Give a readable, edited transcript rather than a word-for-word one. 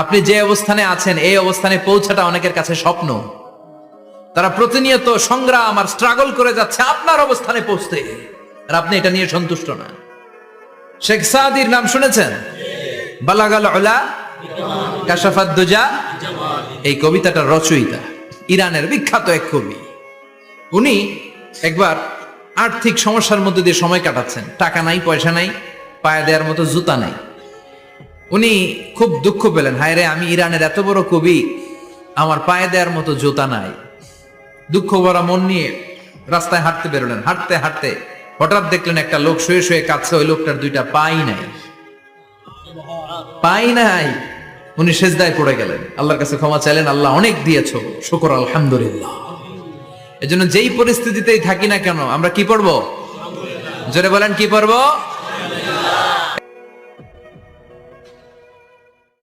আপনি যে অবস্থানে আছেন এই অবস্থানে পৌঁছাটা অনেকের কাছে স্বপ্ন। তারা প্রতিনিয়ত সংগ্রাম আর স্ট্রাগল করে যাচ্ছে আপনার অবস্থানে পৌঁছতে, আর আপনি এটা নিয়ে সন্তুষ্ট না। শেখ সাদির নাম শুনেছেন? বালাগাল উলা কাশাফাত দুজা, এই কবিতাটার রচয়িতা ইরানের বিখ্যাত এক কবি। উনি একবার আর্থিক সমস্যার মধ্যে দিয়ে সময় কাটাচ্ছেন, টাকা নাই, পয়সা নাই, পায়ে দেওয়ার মতো জুতা নাই। উনি খুব দুঃখ পেলেন, হায় রে, আমি ইরানের এত বড় কবি, আমার পায়ে দেওয়ার মতো জুতা নাই। দুঃখ ভরা মন নিয়ে রাস্তায় হাঁটতে বেরোলেন। হাঁটতে হাঁটতে হঠাৎ দেখলেন একটা লোক শুয়ে শুয়ে কাঁদছে, ওই লোকটার দুইটা পাই নাই, পাই নাই। উনি সেজদায় পড়ে গেলেন, আল্লাহর কাছে ক্ষমা চাইলেন, আল্লাহ অনেক দিয়েছো, শুকর আলহামদুলিল্লাহ। এজন্য যেই পরিস্থিতিতেই থাকি না কেন আমরা কি পড়বো? জোরে বলেন, কি পড়বো?